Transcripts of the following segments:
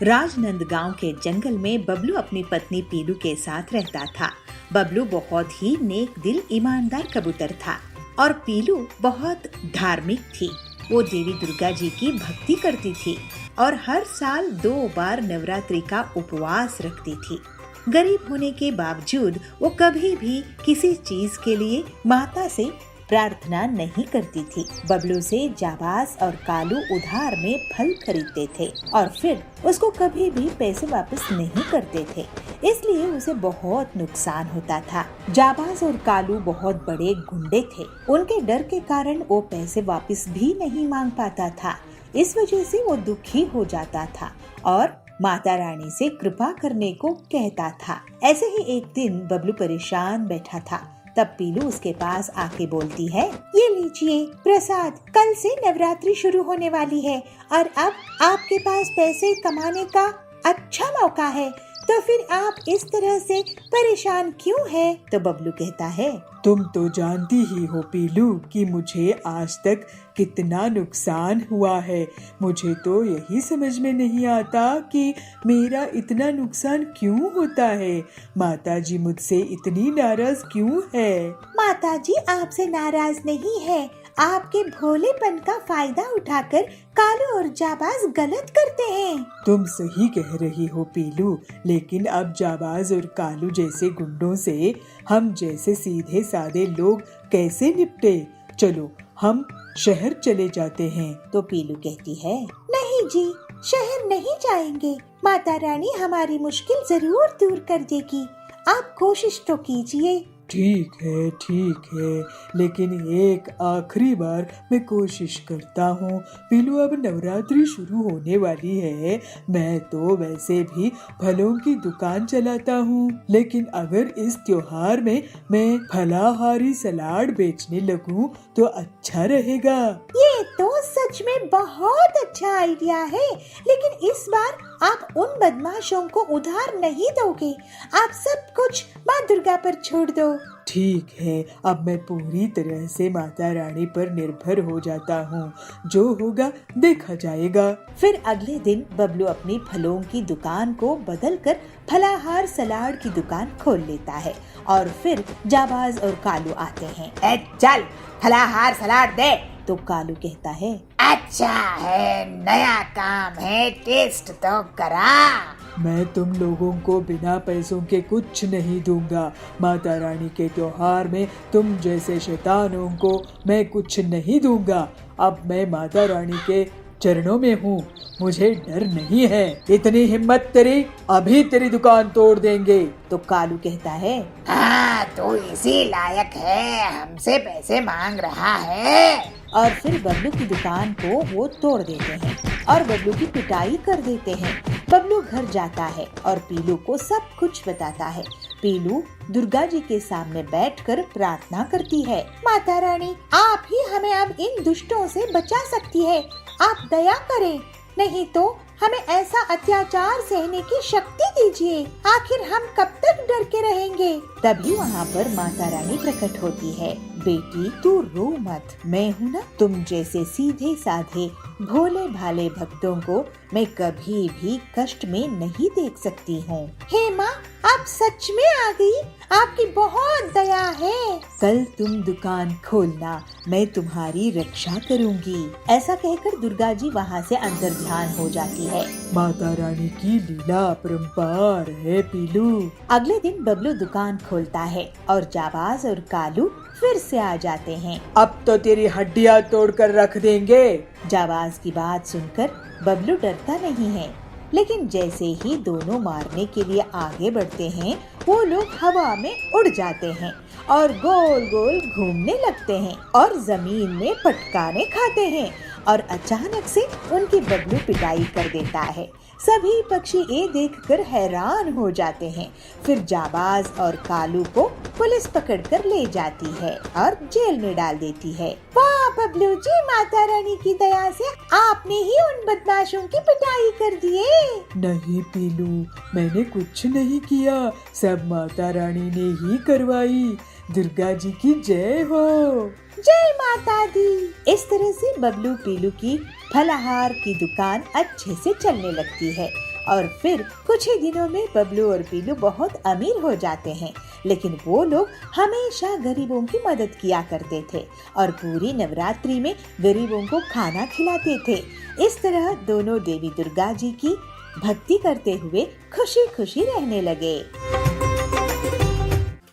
राजनंद गांव के जंगल में बबलू अपनी पत्नी पीलू के साथ रहता था। बबलू बहुत ही नेक दिल ईमानदार कबूतर था और पीलू बहुत धार्मिक थी। वो देवी दुर्गा जी की भक्ति करती थी और हर साल 2 बार नवरात्रि का उपवास रखती थी। गरीब होने के बावजूद वो कभी भी किसी चीज के लिए माता से प्रार्थना नहीं करती थी। बबलू से जाबाज और कालू उधार में फल खरीदते थे और फिर उसको कभी भी पैसे वापस नहीं करते थे, इसलिए उसे बहुत नुकसान होता था। जाबाज और कालू बहुत बड़े गुंडे थे। उनके डर के कारण वो पैसे वापस भी नहीं मांग पाता था। इस वजह से वो दुखी हो जाता था और माता रानी से कृपा करने को कहता था। ऐसे ही एक दिन बबलू परेशान बैठा था। तब पीलू उसके पास आके बोलती है, ये लीजिए प्रसाद, कल से नवरात्रि शुरू होने वाली है और अब आपके पास पैसे कमाने का अच्छा मौका है, तो फिर आप इस तरह से परेशान क्यों है? तो बबलू कहता है, तुम तो जानती ही हो पीलू कि मुझे आज तक कितना नुकसान हुआ है। मुझे तो यही समझ में नहीं आता कि मेरा इतना नुकसान क्यों होता है। माताजी मुझसे इतनी नाराज क्यों है? माताजी आपसे नाराज नहीं है, आपके भोलेपन का फायदा उठाकर कालू और जाबाज गलत करते हैं। तुम सही कह रही हो पीलू, लेकिन अब जाबाज और कालू जैसे गुंडों से हम जैसे सीधे साधे लोग कैसे निपटे? चलो हम शहर चले जाते हैं। तो पीलू कहती है, नहीं जी, शहर नहीं जाएंगे। माता रानी हमारी मुश्किल जरूर दूर कर देगी, आप कोशिश तो कीजिए। ठीक है, लेकिन एक आखिरी बार मैं कोशिश करता हूँ। पीलू, अब नवरात्रि शुरू होने वाली है। मैं तो वैसे भी फलों की दुकान चलाता हूँ, लेकिन अगर इस त्योहार में मैं फलाहारी सलाद बेचने लगूँ तो अच्छा रहेगा। ये तो सच में बहुत अच्छा आइडिया है, लेकिन इस बार आप उन बदमाशों को उधार नहीं दोगे। आप सब कुछ माँ दुर्गा पर छोड़ दो। ठीक है, अब मैं पूरी तरह से माता रानी पर निर्भर हो जाता हूँ। जो होगा देखा जाएगा। फिर अगले दिन बबलू अपनी फलों की दुकान को बदलकर फलाहार सलाद की दुकान खोल लेता है और फिर जाबाज और कालू आते हैं। चल फलाहार सलाद दे। तो कालू कहता है, अच्छा है, नया काम है, टेस्ट तो करा। मैं तुम लोगों को बिना पैसों के कुछ नहीं दूंगा। माता रानी के त्योहार में तुम जैसे शैतानों को मैं कुछ नहीं दूंगा। अब मैं माता रानी के चरणों में हूँ, मुझे डर नहीं है। इतनी हिम्मत तेरी, अभी तेरी दुकान तोड़ देंगे। तो कालू कहता है, हाँ तो इसी लायक है, हमसे पैसे मांग रहा है। और फिर बबलू की दुकान को वो तोड़ देते हैं और बबलू की पिटाई कर देते हैं। बबलू घर जाता है और पीलू को सब कुछ बताता है। पीलू दुर्गा जी के सामने बैठकर प्रार्थना करती है, माता रानी आप ही हमें अब इन दुष्टों से बचा सकती है, आप दया करें, नहीं तो हमें ऐसा अत्याचार सहने की शक्ति दीजिए। आखिर हम कब तक डर के रहेंगे? तभी वहाँ पर माता रानी प्रकट होती है। बेटी तू रो मत, मैं हूँ ना, तुम जैसे सीधे साधे भोले भाले भक्तों को मैं कभी भी कष्ट में नहीं देख सकती हूँ। हे माँ, आप सच में आ गई, आपकी बहुत दया है। कल तुम दुकान खोलना, मैं तुम्हारी रक्षा करूँगी। ऐसा कहकर दुर्गा जी वहाँ से अंतर ध्यान हो जाती है। माता रानी की लीला अपरंपार है पीलू। अगले दिन बबलू दुकान खोलता है और जाबाज और कालू फिर से आ जाते हैं। अब तो तेरी हड्डियाँ तोड़कर रख देंगे। जाबाज की बात सुनकर बबलू डरता नहीं है, लेकिन जैसे ही दोनों मारने के लिए आगे बढ़ते हैं, वो लोग हवा में उड़ जाते हैं और गोल गोल घूमने लगते हैं और जमीन में पटकाने खाते हैं और अचानक से उनकी बबलू पिटाई कर देता है। सभी पक्षी ये देखकर हैरान हो जाते हैं। फिर जाबाज और कालू को पुलिस पकड़कर ले जाती है और जेल में डाल देती है। वाह बबलू जी, माता रानी की दया से आपने ही उन बदमाशों की पिटाई कर दिए। नहीं पीलू, मैंने कुछ नहीं किया, सब माता रानी ने ही करवाई। दुर्गा जी की जय हो। जय माता दी। इस तरह से बबलू पीलू की फलाहार की दुकान अच्छे से चलने लगती है और फिर कुछ ही दिनों में बबलू और पीलू बहुत अमीर हो जाते हैं। लेकिन वो लोग हमेशा गरीबों की मदद किया करते थे और पूरी नवरात्रि में गरीबों को खाना खिलाते थे। इस तरह दोनों देवी दुर्गा जी की भक्ति करते हुए खुशी खुशी रहने लगे।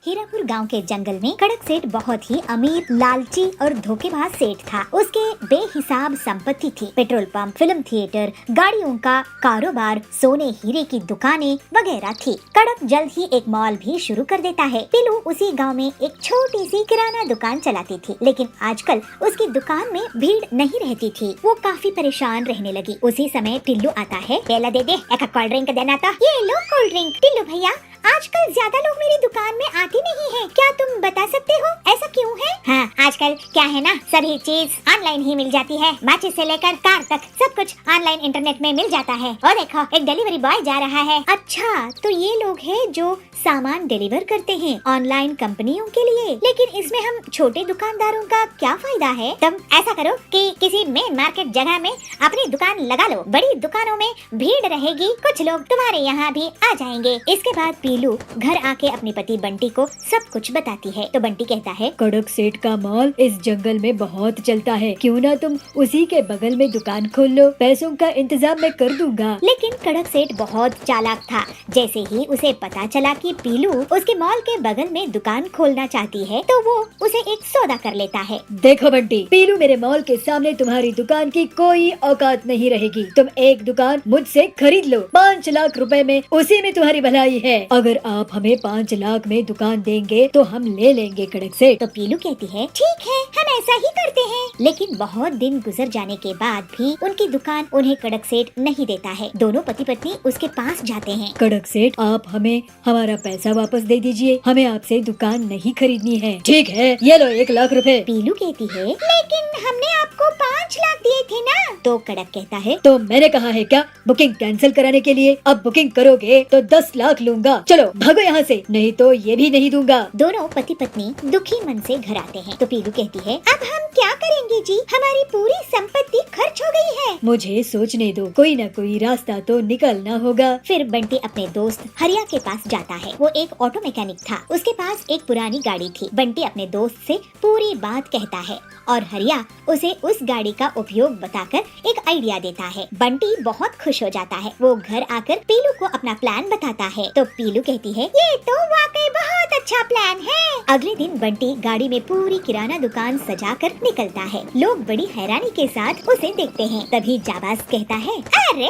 हीरापुर गांव के जंगल में कड़क सेठ बहुत ही अमीर, लालची और धोखेबाज सेठ था। उसके बेहिसाब संपत्ति थी। पेट्रोल पंप, फिल्म थिएटर, गाड़ियों का कारोबार, सोने हीरे की दुकानें वगैरह थी। कड़क जल्द ही एक मॉल भी शुरू कर देता है। पीलू उसी गांव में एक छोटी सी किराना दुकान चलाती थी, लेकिन आजकल उसकी दुकान में भीड़ नहीं रहती थी। वो काफी परेशान रहने लगी। उसी समय टिल्लू आता है। केला दे दे, एक कोल्ड ड्रिंक देना था। ये लो कोल्ड ड्रिंक। टिल्लू भैया, आजकल ज्यादा लोग मेरी दुकान में आते नहीं हैं। क्या तुम बता सकते हो ऐसा क्यों है? हाँ, आजकल क्या है ना, सभी चीज ऑनलाइन ही मिल जाती है। माचिस से लेकर कार तक सब कुछ ऑनलाइन इंटरनेट में मिल जाता है। और देखो, एक डिलीवरी बॉय जा रहा है। अच्छा, तो ये लोग हैं जो सामान डिलीवर करते हैं ऑनलाइन कंपनियों के लिए। लेकिन इसमें हम छोटे दुकानदारों का क्या फायदा है? तुम ऐसा करो कि किसी मेन मार्केट जगह में अपनी दुकान लगा लो। बड़ी दुकानों में भीड़ रहेगी, कुछ लोग तुम्हारे यहाँ भी आ जाएंगे। इसके बाद पीलू घर आके अपने पति बंटी को सब कुछ बताती है। तो बंटी कहता है, कड़क सेठ का मॉल इस जंगल में बहुत चलता है, क्यों ना तुम उसी के बगल में दुकान खोल लो, पैसों का इंतजाम मैं कर दूंगा। लेकिन कड़क सेठ बहुत चालाक था। जैसे ही उसे पता चला कि पीलू उसके मॉल के बगल में दुकान खोलना चाहती है, तो वो उसे एक सौदा कर लेता है। देखो बंटी, पीलू, मेरे मॉल के सामने तुम्हारी दुकान की कोई औकात नहीं रहेगी। तुम एक दुकान मुझसे खरीद लो, 5 लाख रुपए में, उसी में तुम्हारी भलाई है। अगर आप हमें 5 लाख में दुकान देंगे तो हम ले लेंगे कड़क सेठ। तो पीलू कहती है, ठीक है, हम ऐसा ही करते हैं। लेकिन बहुत दिन गुजर जाने के बाद भी उनकी दुकान उन्हें कड़क सेठ नहीं देता है। दोनों पति पत्नी उसके पास जाते हैं। कड़क सेठ, आप हमें हमारा पैसा वापस दे दीजिए, हमें आपसे दुकान नहीं खरीदनी है। ठीक है, ये लो 1 लाख रुपए। पीलू कहती है, लेकिन हमने आपको 5 लाख दिए थे ना। तो कड़क कहता है, तो मैंने कहा है क्या बुकिंग कैंसिल कराने के लिए? अब बुकिंग करोगे तो 10 लाख लूंगा। चलो भागो यहाँ से, नहीं तो ये भी नहीं दूंगा। दोनों पति पत्नी दुखी मन से घर आते हैं। तो पीलू कहती है, अब हम क्या करेंगे जी, हमारी पूरी संपत्ति खर्च हो गई है। मुझे सोचने दो, कोई न कोई रास्ता तो निकलना होगा। फिर बंटी अपने दोस्त हरिया के पास जाता है। वो एक ऑटो मैकेनिक था। उसके पास एक पुरानी गाड़ी थी। बंटी अपने दोस्त से पूरी बात कहता है और हरिया उसे उस गाड़ी का उपयोग बताकर एक आइडिया देता है। बंटी बहुत खुश हो जाता है। वो घर आकर पीलू को अपना प्लान बताता है। तो पीलू कहती है, ये तो वाकई बहुत अच्छा प्लान है। अगले दिन बंटी गाड़ी में पूरी किराना दुकान सजाकर निकलता है। लोग बड़ी हैरानी के साथ उसे देखते हैं। तभी जाबाज कहता है, अरे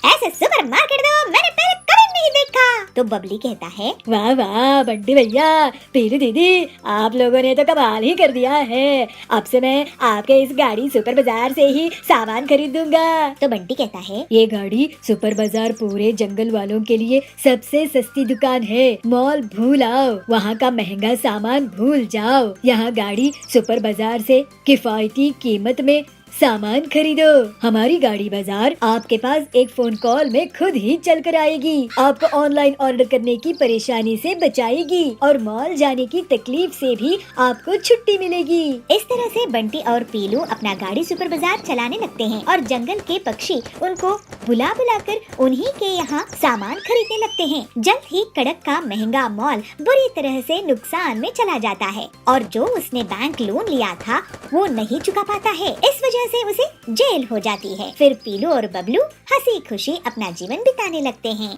ऐसे सुपरमार्केट तो मैंने पहले कभी नहीं देखा। तो बबली कहता है, वाह वाह बंटी भैया, पीलू दीदी, आप लोगों ने तो कमाल ही कर दिया है। अब से मैं आपके इस गाड़ी सुपर बाजार से ही सामान खरीदूंगा। तो बंटी कहता है, ये गाड़ी सुपर बाजार पूरे जंगल वालों के लिए सबसे सस्ती दुकान है। मॉल भूल आओ, वहाँ का महंगा सामान भूल जाओ। यहाँ गाड़ी सुपर बाजार से किफायती कीमत में सामान खरीदो। हमारी गाड़ी बाजार आपके पास एक फोन कॉल में खुद ही चल कर आएगी, आपको ऑनलाइन ऑर्डर करने की परेशानी से बचाएगी और मॉल जाने की तकलीफ से भी आपको छुट्टी मिलेगी। इस तरह से बंटी और पीलू अपना गाड़ी सुपर बाजार चलाने लगते हैं और जंगल के पक्षी उनको बुला बुलाकर उन्हीं के यहाँ सामान खरीदने लगते हैं। जल्द ही कड़क का महंगा मॉल बुरी तरह से नुकसान में चला जाता है और जो उसने बैंक लोन लिया था वो नहीं चुका पाता है। इस वजह से उसे जेल हो जाती है। फिर पीलू और बबलू हंसी खुशी अपना जीवन बिताने लगते हैं।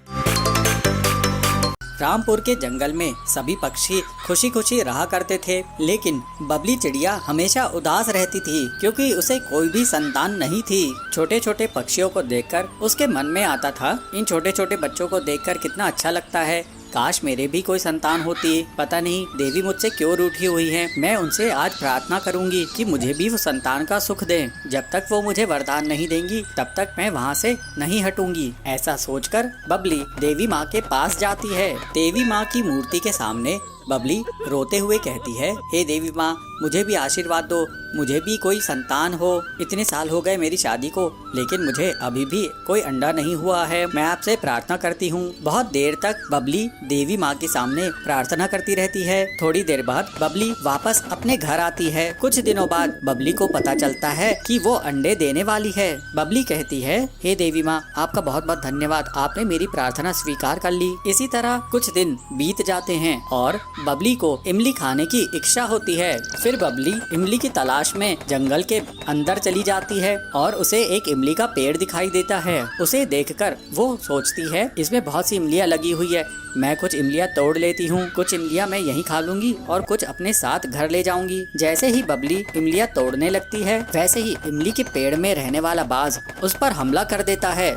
रामपुर के जंगल में सभी पक्षी खुशी खुशी रहा करते थे, लेकिन बबली चिड़िया हमेशा उदास रहती थी क्योंकि उसे कोई भी संतान नहीं थी। छोटे छोटे पक्षियों को देखकर उसके मन में आता था, इन छोटे छोटे बच्चों को देखकर कितना अच्छा लगता है, काश मेरे भी कोई संतान होती। पता नहीं देवी मुझसे क्यों रूठी हुई है। मैं उनसे आज प्रार्थना करूंगी कि मुझे भी वो संतान का सुख दें। जब तक वो मुझे वरदान नहीं देंगी तब तक मैं वहाँ से नहीं हटूंगी। ऐसा सोचकर बबली देवी माँ के पास जाती है। देवी माँ की मूर्ति के सामने बबली रोते हुए कहती है, हे देवी माँ, मुझे भी आशीर्वाद दो, मुझे भी कोई संतान हो। इतने साल हो गए मेरी शादी को, लेकिन मुझे अभी भी कोई अंडा नहीं हुआ है। मैं आपसे प्रार्थना करती हूँ। बहुत देर तक बबली देवी माँ के सामने प्रार्थना करती रहती है। थोड़ी देर बाद बबली वापस अपने घर आती है। कुछ दिनों बाद बबली को पता चलता है कि वो अंडे देने वाली है। बबली कहती है, हे देवी माँ, आपका बहुत बहुत धन्यवाद, आपने मेरी प्रार्थना स्वीकार कर ली। इसी तरह कुछ दिन बीत जाते हैं और बबली को इमली खाने की इच्छा होती है। फिर बबली इमली की तलाश में जंगल के अंदर चली जाती है और उसे एक इमली का पेड़ दिखाई देता है। उसे देखकर वो सोचती है, इसमें बहुत सी इमलियाँ लगी हुई है, मैं कुछ इमलियाँ तोड़ लेती हूँ। कुछ इमलियाँ मैं यहीं खा लूंगी और कुछ अपने साथ घर ले जाऊंगी। जैसे ही बबली इमलियाँ तोड़ने लगती है, वैसे ही इमली के पेड़ में रहने वाला बाज उस पर हमला कर देता है।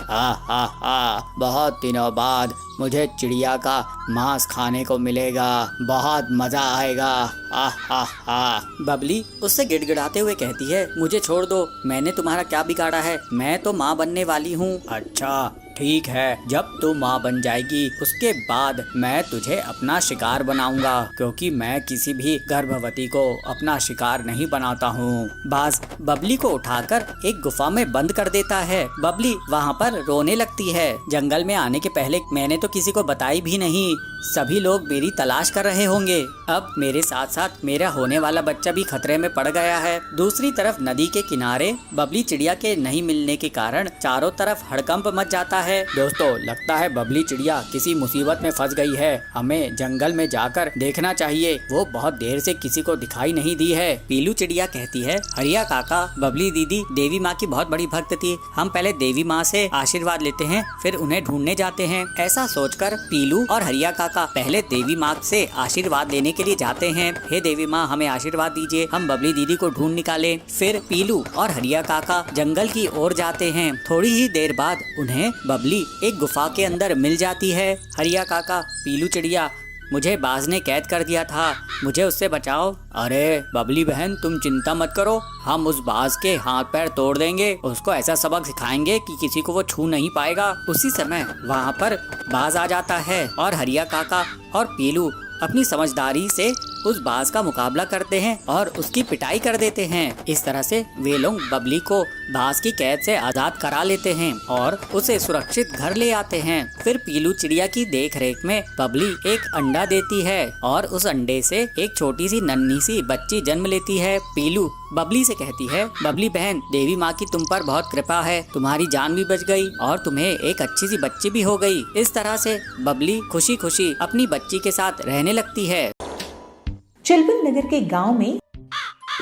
बहुत दिनों बाद मुझे चिड़िया का मांस खाने को मिलेगा, बहुत मजा आएगा। बबली उससे गिड़गिड़ाते हुए कहती है, मुझे छोड़ दो, मैंने तुम्हारा क्या बिगाड़ा है, मैं तो माँ बनने वाली हूँ। अच्छा ठीक है, जब तू माँ बन जाएगी उसके बाद मैं तुझे अपना शिकार बनाऊंगा, क्योंकि मैं किसी भी गर्भवती को अपना शिकार नहीं बनाता हूँ। बाज बबली को उठाकर एक गुफा में बंद कर देता है। बबली वहाँ पर रोने लगती है। जंगल में आने के पहले मैंने तो किसी को बताई भी नहीं, सभी लोग मेरी तलाश कर रहे होंगे। अब मेरे साथ साथ मेरा होने वाला बच्चा भी खतरे में पड़ गया है। दूसरी तरफ नदी के किनारे बबली चिड़िया के नहीं मिलने के कारण चारों तरफ हड़कंप मच जाता है। दोस्तों, लगता है बबली चिड़िया किसी मुसीबत में फंस गई है। हमें जंगल में जाकर देखना चाहिए, वो बहुत देर से किसी को दिखाई नहीं दी है। पीलू चिड़िया कहती है, हरिया काका, बबली दीदी देवी माँ की बहुत बड़ी भक्त थी, हम पहले देवी माँ से आशीर्वाद लेते हैं, फिर उन्हें ढूंढने जाते हैं। ऐसा सोचकर पीलू और हरिया काका पहले देवी माँ से आशीर्वाद लेने के लिए जाते हैं। हे देवी माँ, हमें आशीर्वाद दीजिए, हम बबली दीदी को ढूंढ निकाले। फिर पीलू और हरिया काका जंगल की ओर जाते हैं। थोड़ी ही देर बाद उन्हें बबली एक गुफा के अंदर मिल जाती है। हरिया काका, पीलू चिड़िया, मुझे बाज ने कैद कर दिया था, मुझे उससे बचाओ। अरे बबली बहन, तुम चिंता मत करो, हम उस बाज के हाथ पैर तोड़ देंगे, उसको ऐसा सबक सिखाएंगे कि किसी को वो छू नहीं पाएगा। उसी समय वहाँ पर बाज आ जाता है और हरिया काका और पीलू अपनी समझदारी से उस बाज का मुकाबला करते हैं और उसकी पिटाई कर देते हैं। इस तरह से वे लोग बबली को बाज की कैद से आजाद करा लेते हैं और उसे सुरक्षित घर ले आते हैं। फिर पीलू चिड़िया की देखरेख में बबली एक अंडा देती है और उस अंडे से एक छोटी सी नन्ही सी बच्ची जन्म लेती है। पीलू बबली से कहती है, बबली बहन, देवी माँ की तुम पर बहुत कृपा है, तुम्हारी जान भी बच गई और तुम्हें एक अच्छी सी बच्ची भी हो गई। इस तरह से बबली खुशी खुशी अपनी बच्ची के साथ रहने लगती है। चुलबुल नगर के गांव में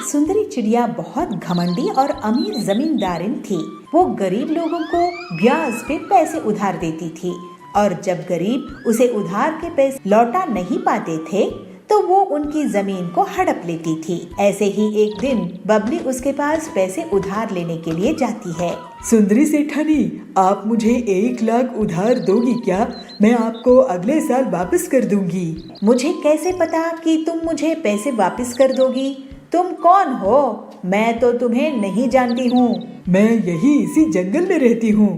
सुंदरी चिड़िया बहुत घमंडी और अमीर जमींदारिन थी। वो गरीब लोगों को ब्याज पे पैसे उधार देती थी और जब गरीब उसे उधार के पैसे लौटा नहीं पाते थे तो वो उनकी जमीन को हड़प लेती थी। ऐसे ही एक दिन बबली उसके पास पैसे उधार लेने के लिए जाती है। सुंदरी सेठानी, आप मुझे 1 लाख उधार दोगी क्या? मैं आपको अगले साल वापस कर दूंगी। मुझे कैसे पता कि तुम मुझे पैसे वापस कर दोगी? तुम कौन हो? मैं तो तुम्हें नहीं जानती हूँ। मैं यही इसी जंगल में रहती हूँ।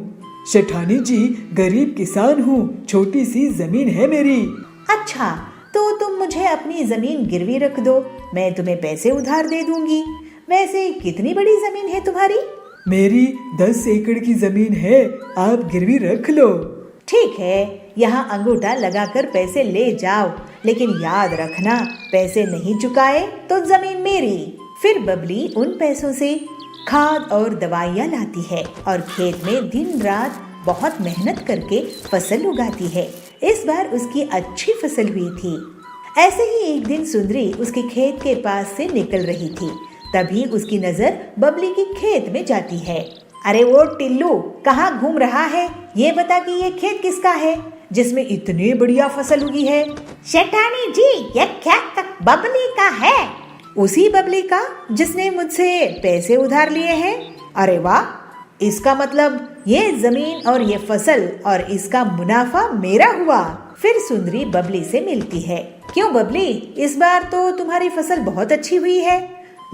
सेठानी जी, गरीब किसान हूँ, छोटी सी जमीन है मेरी। अच्छा, तो तुम मुझे अपनी जमीन गिरवी रख दो, मैं तुम्हें पैसे उधार दे दूंगी। वैसे कितनी बड़ी जमीन है तुम्हारी? मेरी 10 एकड़ की जमीन है, आप गिरवी रख लो। ठीक है, यहाँ अंगूठा लगाकर पैसे ले जाओ, लेकिन याद रखना, पैसे नहीं चुकाए तो जमीन मेरी। फिर बबली उन पैसों से खाद और दवाइयाँ लाती है और खेत में दिन रात बहुत मेहनत करके फसल उगाती है। इस बार उसकी अच्छी फसल हुई थी। ऐसे ही एक दिन सुंदरी उसके खेत के पास से निकल रही थी, तभी उसकी नजर बबली के खेत में जाती है। अरे वो टिल्लू, कहाँ घूम रहा है? ये बता कि ये खेत किसका है जिसमें इतनी बढ़िया फसल उगी है? शेठानी जी, ये खेत बबली का है। उसी बबली का जिसने मुझसे पैसे उधार लिए हैं? अरे वाह, इसका मतलब ये जमीन और ये फसल और इसका मुनाफा मेरा हुआ। फिर सुंदरी बबली से मिलती है। क्यों बबली, इस बार तो तुम्हारी फसल बहुत अच्छी हुई है,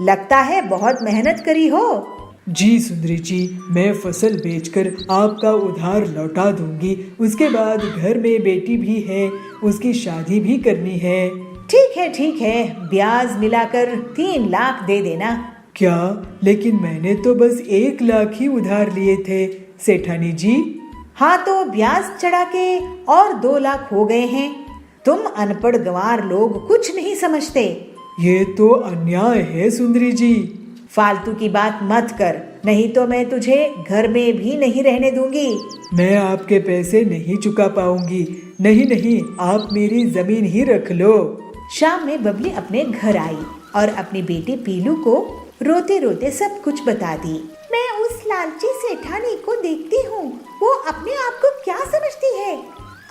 लगता है बहुत मेहनत करी हो। जी सुंदरी जी, मैं फसल बेचकर आपका उधार लौटा दूंगी। उसके बाद घर में बेटी भी है, उसकी शादी भी करनी है। ठीक है, ब्याज मिलाकर 3 लाख दे देना। क्या? लेकिन मैंने तो बस 1 लाख ही उधार लिए थे सेठानी जी। हाँ तो ब्याज चढ़ा के और 2 लाख हो गए हैं। तुम अनपढ़ गंवार लोग कुछ नहीं समझते। ये तो अन्याय है सुंदरी जी। फालतू की बात मत कर, नहीं तो मैं तुझे घर में भी नहीं रहने दूंगी। मैं आपके पैसे नहीं चुका पाऊंगी। नहीं, आप मेरी जमीन ही रख लो। शाम में बबली अपने घर आई और अपनी बेटी पीलू को रोते रोते सब कुछ बता दी। मैं उस लालची सेठानी को देखती हूँ, वो अपने आप को क्या समझती है।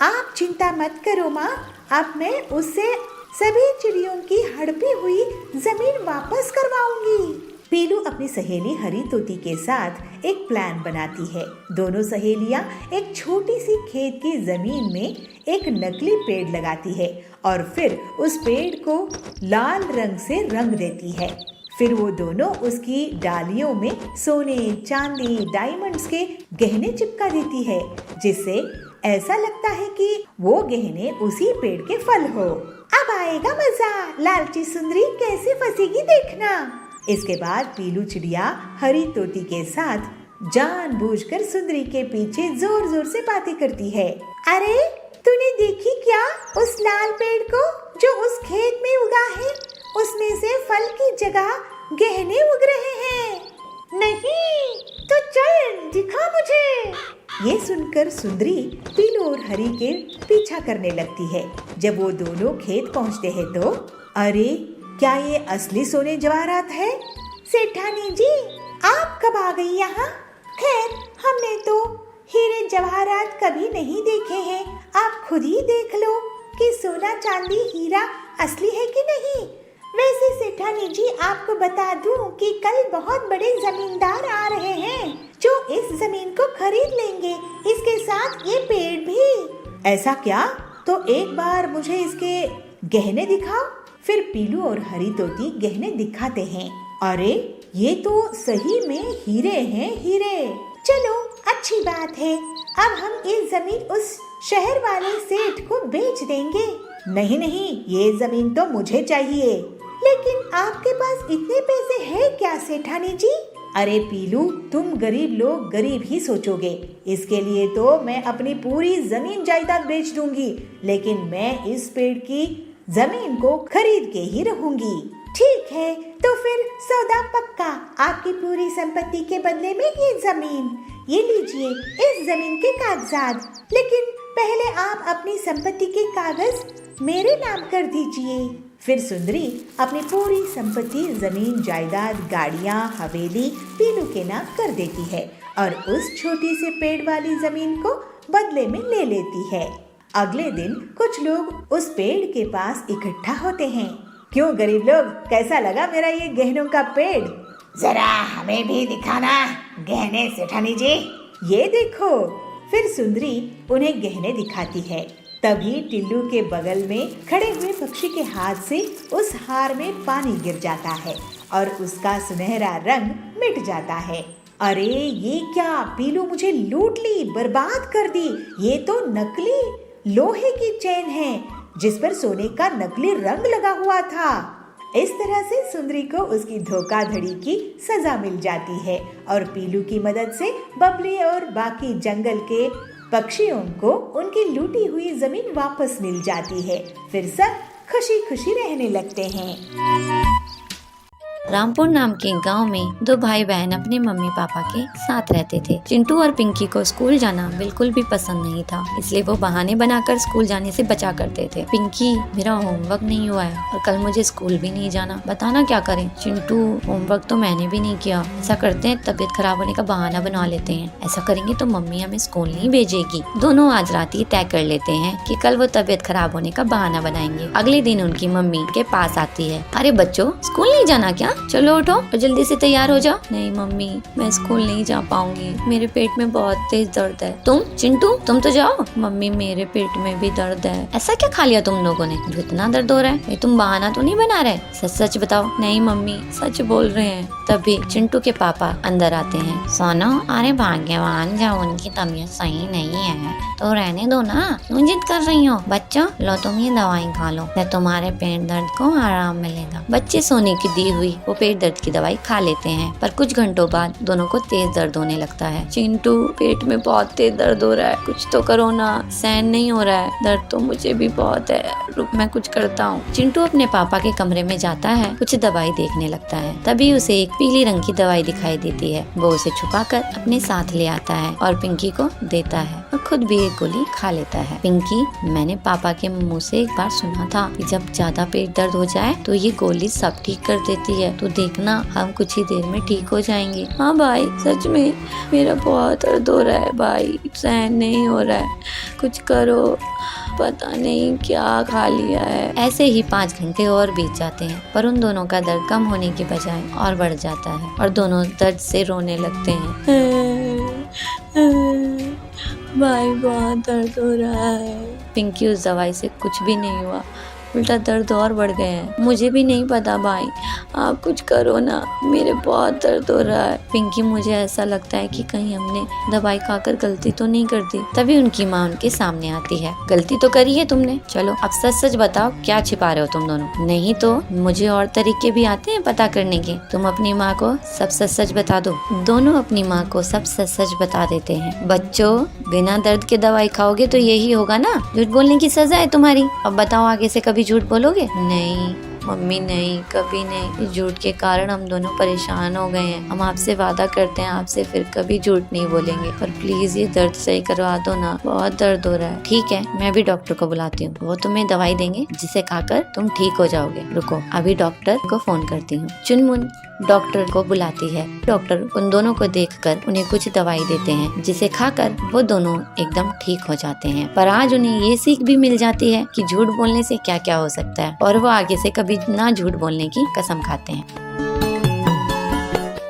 आप चिंता मत करो माँ, अब मैं उससे सभी चिड़ियों की हड़पी हुई जमीन वापस करवाऊंगी। पीलू अपनी सहेली हरी तोती के साथ एक प्लान बनाती है। दोनों सहेलियां एक छोटी सी खेत की जमीन में एक नकली पेड़ लगाती है और फिर उस पेड़ को लाल रंग से रंग देती है। फिर वो दोनों उसकी डालियों में सोने, चांदी, डायमंड्स के गहने चिपका देती है, जिससे ऐसा लगता है कि वो गहने उसी पेड़ के फल हो। अब आएगा मजा, लालची सुंदरी कैसे फंसेगी देखना। इसके बाद पीलू चिड़िया हरी तोती के साथ जानबूझकर सुंदरी के पीछे जोर जोर से बातें करती है। अरे तूने देखी क्या उस लाल पेड़ को जो उस खेत में उगा है? उसमें से फल की जगह गहने उग रहे हैं। नहीं तो चल दिखा मुझे। ये सुनकर सुंदरी पीलू और हरी के पीछा करने लगती है। जब वो दोनों खेत पहुंचते हैं तो अरे क्या ये असली सोने जवाहरात है? सेठानी जी आप कब आ गई यहाँ? खैर हमने तो हीरे जवाहरात कभी नहीं देखे हैं, आप खुद ही देख लो कि सोना चांदी हीरा असली है कि नहीं। वैसे सेठानी जी आपको बता दूं कि कल बहुत बड़े जमींदार आ रहे हैं जो इस जमीन को खरीद लेंगे, इसके साथ ये पेड़ भी। ऐसा क्या? तो एक बार मुझे इसके गहने दिखाओ। फिर पीलू और हरी तोती गहने दिखाते हैं। अरे ये तो सही में हीरे हैं, हीरे। चलो अच्छी बात है, अब हम ये जमीन उस शहर वाले सेठ को बेच देंगे। नहीं, ये जमीन तो मुझे चाहिए। लेकिन आपके पास इतने पैसे हैं क्या सेठानी जी? अरे पीलू तुम गरीब लोग गरीब ही सोचोगे, इसके लिए तो मैं अपनी पूरी जमीन जायदाद बेच दूंगी, लेकिन मैं इस पेड़ की जमीन को खरीद के ही रहूंगी। ठीक है तो फिर सौदा पक्का, आपकी पूरी संपत्ति के बदले में ये जमीन। ये लीजिए इस जमीन के कागजात, लेकिन पहले आप अपनी संपत्ति के कागज मेरे नाम कर दीजिए। फिर सुंदरी अपनी पूरी संपत्ति, जमीन, जायदाद, गाड़ियाँ, हवेली पीलू के नाम कर देती है और उस छोटी सी पेड़ वाली जमीन को बदले में ले लेती है। अगले दिन कुछ लोग उस पेड़ के पास इकट्ठा होते हैं। क्यों गरीब लोग, कैसा लगा मेरा ये गहनों का पेड़? जरा हमें भी दिखाना गहने सेठानी जी। ये देखो। फिर सुंदरी उन्हें गहने दिखाती है। तभी टिल्लू के बगल में खड़े हुए पक्षी के हाथ से उस हार में पानी गिर जाता है और उसका सुनहरा रंग मिट जाता है। अरे ये क्या, पीलू मुझे लूट ली, बर्बाद कर दी। ये तो नकली लोहे की चेन है जिस पर सोने का नकली रंग लगा हुआ था। इस तरह से सुंदरी को उसकी धोखाधड़ी की सजा मिल जाती है और पीलू की मदद से बबली और बाकी जंगल के पक्षियों को उनकी लूटी हुई जमीन वापस मिल जाती है। फिर सब खुशी खुशी रहने लगते हैं। रामपुर नाम के गांव में 2 भाई बहन अपने मम्मी पापा के साथ रहते थे। चिंटू और पिंकी को स्कूल जाना बिल्कुल भी पसंद नहीं था, इसलिए वो बहाने बनाकर स्कूल जाने से बचा करते थे। पिंकी, मेरा होमवर्क नहीं हुआ है और कल मुझे स्कूल भी नहीं जाना, बताना क्या करें। चिंटू, होमवर्क तो मैंने भी नहीं किया। ऐसा करते हैं, तबीयत खराब होने का बहाना बना लेते हैं। ऐसा करेंगे तो मम्मी हमें स्कूल नहीं भेजेगी। दोनों आज रात ही तय कर लेते हैं कि कल वो तबीयत खराब होने का बहाना बनाएंगे। अगले दिन उनकी मम्मी के पास आती है। अरे बच्चों, स्कूल नहीं जाना क्या? चलो उठो और जल्दी से तैयार हो जाओ। नहीं मम्मी, मैं स्कूल नहीं जा पाऊंगी, मेरे पेट में बहुत तेज दर्द है। तुम चिंटू, तुम तो जाओ। मम्मी, मेरे पेट में भी दर्द है। ऐसा क्या खा लिया तुम लोगों ने जो इतना दर्द हो रहा है? ये तुम बहाना तो नहीं बना रहे? सच सच बताओ। नहीं मम्मी, सच बोल रहे हैं। तभी चिंटू के पापा अंदर आते हैं। सोनो, अरे भाग्यवान, जब उनकी तबीयत सही नहीं है तो रहने दो ना, क्यों जिद कर रही हो? बच्चों, लो तुम ये दवाई खा लो, तो तुम्हारे पेट दर्द को आराम मिलेगा। बच्चे सोने की दी हुई वो पेट दर्द की दवाई खा लेते हैं, पर कुछ घंटों बाद दोनों को तेज दर्द होने लगता है। चिंटू, पेट में बहुत तेज दर्द हो रहा है, कुछ तो करो ना, सहन नहीं हो रहा है, दर्द तो मुझे भी बहुत है, रुक मैं कुछ करता हूँ। चिंटू अपने पापा के कमरे में जाता है, कुछ दवाई देखने लगता है। तभी उसे एक पीली रंग की दवाई दिखाई देती है। वो उसे छुपाकर अपने साथ ले आता है और पिंकी को देता है और खुद भी एक गोली खा लेता है। पिंकी, मैंने पापा के मुंह से एक बार सुना था कि जब ज्यादा पेट दर्द हो जाए तो ये गोली सब ठीक कर देती है, तो देखना हम कुछ ही देर में ठीक हो जाएंगे। हाँ भाई, सच में मेरा बहुत दर्द हो रहा है भाई, सहन नहीं हो रहा है, कुछ करो, पता नहीं क्या खा लिया है। ऐसे ही 5 घंटे और बीत जाते हैं, पर उन दोनों का दर्द कम होने की बजाय और बढ़ जाता है और दोनों दर्द से रोने लगते हैं। भाई, बहुत दर्द हो रहा है। पिंकी, उस दवाई से कुछ भी नहीं हुआ, उल्टा दर्द और बढ़ गए हैं। मुझे भी नहीं पता भाई, आप कुछ करो ना, मेरे बहुत दर्द हो रहा है। पिंकी, मुझे ऐसा लगता है कि कहीं हमने दवाई खाकर गलती तो नहीं कर दी। तभी उनकी माँ उनके सामने आती है। गलती तो करी है तुमने, चलो अब सच सच बताओ, क्या छिपा रहे हो तुम दोनों? नहीं तो मुझे और तरीके भी आते हैं पता करने के, तुम अपनी माँ को सब सच सच बता दो। दोनों अपनी माँ को सब सच सच बता देते हैं। बच्चों, बिना दर्द के दवाई खाओगे तो यही होगा ना, झूठ बोलने की सजा है तुम्हारी। अब बताओ, आगे से कभी झूठ बोलोगे? नहीं मम्मी, नहीं, कभी नहीं। इस झूठ के कारण हम दोनों परेशान हो गए हैं। हम आपसे वादा करते हैं आपसे फिर कभी झूठ नहीं बोलेंगे, पर प्लीज ये दर्द सही करवा दो ना, बहुत दर्द हो रहा है। ठीक है, मैं भी डॉक्टर को बुलाती हूँ, वो तुम्हें दवाई देंगे जिसे खाकर तुम ठीक हो जाओगे। रुको, अभी डॉक्टर को फोन करती हूँ। चुनमुन डॉक्टर को बुलाती है। डॉक्टर उन दोनों को देखकर उन्हें कुछ दवाई देते हैं, जिसे खाकर वो दोनों एकदम ठीक हो जाते हैं। पर आज उन्हें ये सीख भी मिल जाती है कि झूठ बोलने से क्या क्या हो सकता है, और वो आगे से कभी ना झूठ बोलने की कसम खाते हैं।